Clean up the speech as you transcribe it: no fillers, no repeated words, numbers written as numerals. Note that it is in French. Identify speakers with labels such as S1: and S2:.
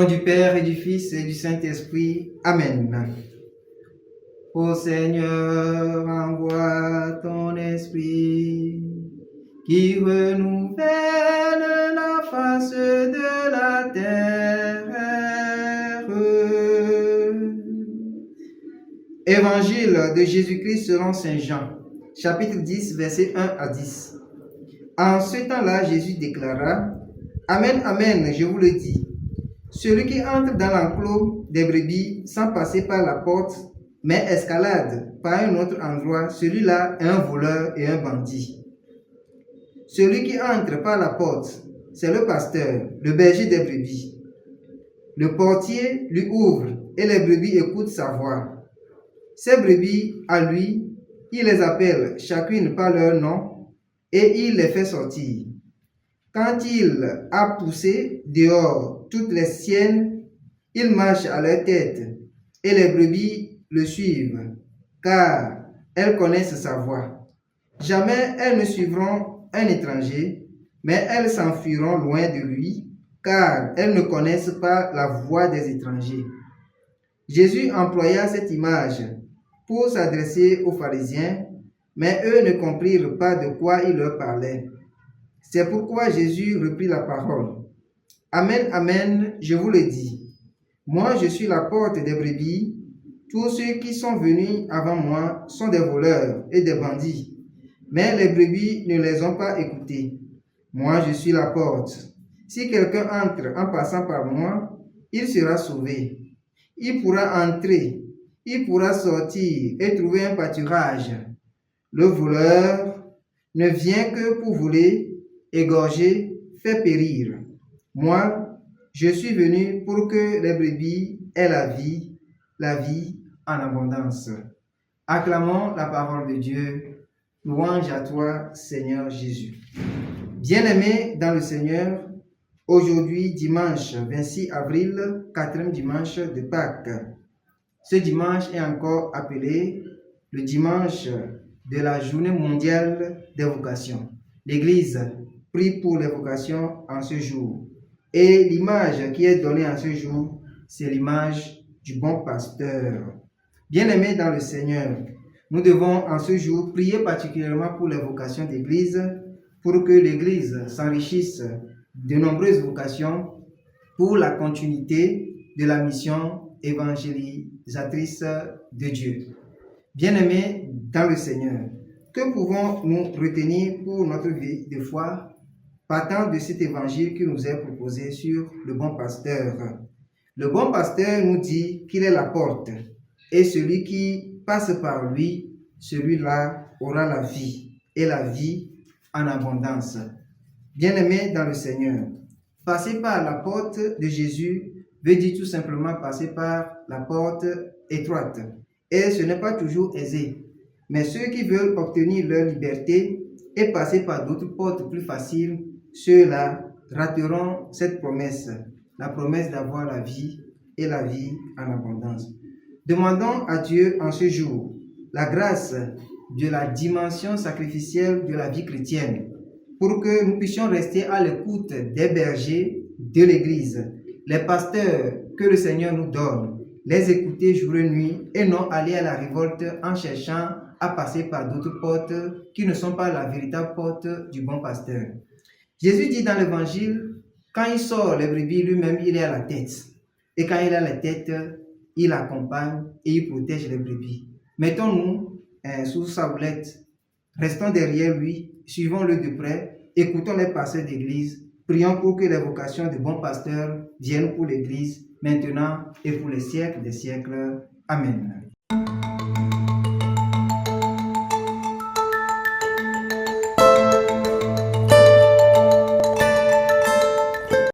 S1: nom du Père et du Fils et du Saint-Esprit. Amen. Ô Seigneur, envoie ton esprit qui renouvelle la face de la terre. Évangile de Jésus-Christ selon Saint Jean, chapitre 10, versets 1 à 10. En ce temps-là, Jésus déclara: Amen, amen, je vous le dis. Celui qui entre dans l'enclos des brebis sans passer par la porte, mais escalade par un autre endroit, celui-là est un voleur et un bandit. Celui qui entre par la porte, c'est le pasteur, le berger des brebis. Le portier lui ouvre et les brebis écoutent sa voix. Ces brebis, à lui, il les appelle chacune par leur nom et il les fait sortir. Quand il a poussé dehors toutes les siennes, il marche à leur tête et les brebis le suivent, car elles connaissent sa voix. Jamais elles ne suivront un étranger, mais elles s'enfuiront loin de lui, car elles ne connaissent pas la voix des étrangers. Jésus employa cette image pour s'adresser aux pharisiens, mais eux ne comprirent pas de quoi il leur parlait. C'est pourquoi Jésus reprit la parole. Amen, amen, je vous le dis. Moi, je suis la porte des brebis. Tous ceux qui sont venus avant moi sont des voleurs et des bandits, mais les brebis ne les ont pas écoutés. Moi, je suis la porte. Si quelqu'un entre en passant par moi, il sera sauvé. Il pourra entrer, il pourra sortir et trouver un pâturage. Le voleur ne vient que pour voler, égorger, faire périr. Moi, je suis venu pour que les brebis aient la vie en abondance. Acclamons la parole de Dieu. Louange à toi, Seigneur Jésus. Bien-aimés dans le Seigneur, aujourd'hui, dimanche 26 avril, 4e dimanche de Pâques. Ce dimanche est encore appelé le dimanche de la journée mondiale des vocations. L'Église prie pour les vocations en ce jour. Et l'image qui est donnée en ce jour, c'est l'image du bon pasteur. Bien-aimés dans le Seigneur, nous devons en ce jour prier particulièrement pour les vocations d'Église, pour que l'Église s'enrichisse de nombreuses vocations pour la continuité de la mission évangélisatrice de Dieu. Bien-aimés dans le Seigneur, que pouvons-nous retenir pour notre vie de foi partant de cet évangile qui nous est proposé sur le bon pasteur? Le bon pasteur nous dit qu'il est la porte et celui qui passe par lui, celui-là aura la vie et la vie en abondance. Bien-aimés dans le Seigneur, passer par la porte de Jésus veut dire tout simplement passer par la porte étroite. Et ce n'est pas toujours aisé. Mais ceux qui veulent obtenir leur liberté et passer par d'autres portes plus faciles, ceux-là rateront cette promesse, la promesse d'avoir la vie et la vie en abondance. Demandons à Dieu en ce jour la grâce de la dimension sacrificielle de la vie chrétienne pour que nous puissions rester à l'écoute des bergers de l'Église, les pasteurs que le Seigneur nous donne, les écouter jour et nuit et non aller à la révolte en cherchant à passer par d'autres portes qui ne sont pas la véritable porte du bon pasteur. Jésus dit dans l'évangile, quand il sort les brebis, lui-même il est à la tête. Et quand il est à la tête, il accompagne et il protège les brebis. Mettons-nous sous sa houlette, restons derrière lui, suivons-le de près, écoutons les pasteurs d'église, prions pour que les vocations de bons pasteurs viennent pour l'église, maintenant et pour les siècles des siècles. Amen.